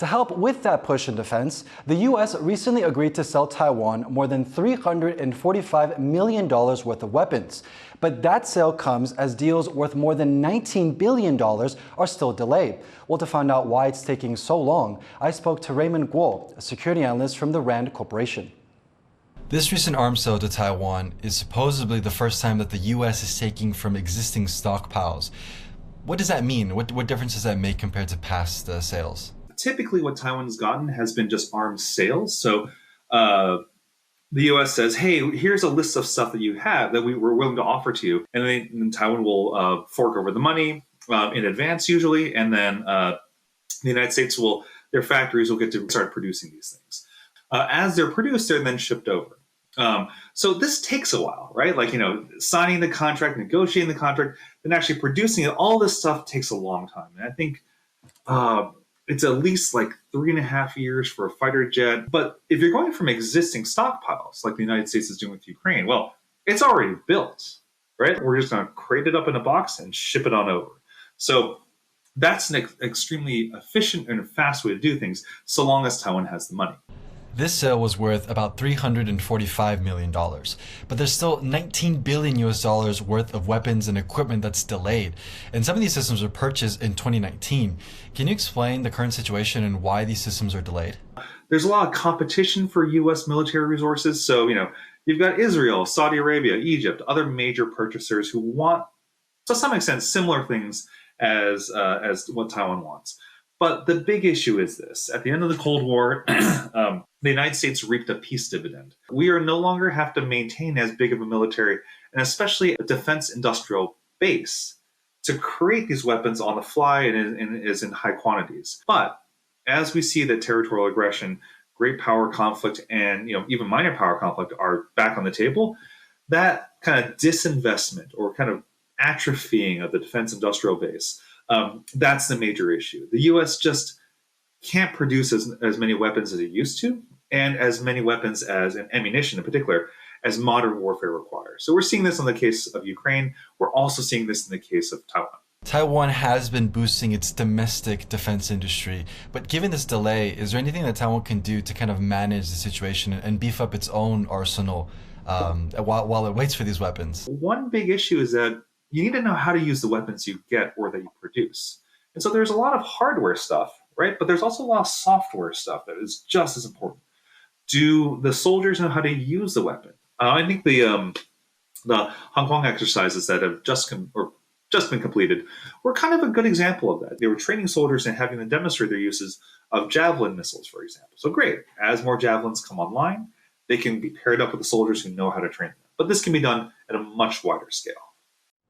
To help with that push in defense, the U.S. recently agreed to sell Taiwan more than $345 million worth of weapons. But that sale comes as deals worth more than $19 billion are still delayed. Well, to find out why it's taking so long, I spoke to Raymond Guo, a security analyst from the RAND Corporation. This recent arms sale to Taiwan is supposedly the first time that the U.S. is taking from existing stockpiles. What does that mean? What difference does that make compared to past sales? Typically, what Taiwan's gotten has been just arms sales. So the U.S. says, hey, here's a list of stuff that you have that we're willing to offer to you. And then Taiwan will fork over the money in advance usually. And then the United States their factories will get to start producing these things. As they're produced, they're then shipped over. So this takes a while, right? Like, signing the contract, negotiating the contract, then actually producing it. All this stuff takes a long time. And I think it's at least like 3.5 years for a fighter jet. But if you're going from existing stockpiles, like the United States is doing with Ukraine, well, it's already built, right? We're just going to crate it up in a box and ship it on over. So that's an extremely efficient and fast way to do things, so long as Taiwan has the money. This sale was worth about $345 million, but there's still $19 billion worth of weapons and equipment that's delayed. And some of these systems were purchased in 2019. Can you explain the current situation and why these systems are delayed? There's a lot of competition for U.S. military resources. So, you've got Israel, Saudi Arabia, Egypt, other major purchasers who want, to some extent, similar things as what Taiwan wants. But the big issue is this. At the end of the Cold War, the United States reaped a peace dividend. We are no longer have to maintain as big of a military, and especially a defense industrial base, to create these weapons on the fly and is in high quantities. But as we see that territorial aggression, great power conflict, and even minor power conflict are back on the table, that kind of disinvestment or kind of atrophying of the defense industrial base, that's the major issue. The U.S. just can't produce as many weapons as it used to, and as many weapons and ammunition in particular, as modern warfare requires. So we're seeing this in the case of Ukraine. We're also seeing this in the case of Taiwan. Taiwan has been boosting its domestic defense industry, but given this delay, is there anything that Taiwan can do to kind of manage the situation and beef up its own arsenal while it waits for these weapons? One big issue is that you need to know how to use the weapons you get or that you produce. And so there's a lot of hardware stuff, right? But there's also a lot of software stuff that is just as important. Do the soldiers know how to use the weapon? I think the Hong Kong exercises that have just been completed were kind of a good example of that. They were training soldiers and having them demonstrate their uses of javelin missiles, for example. So great. As more javelins come online, they can be paired up with the soldiers who know how to train them. But this can be done at a much wider scale.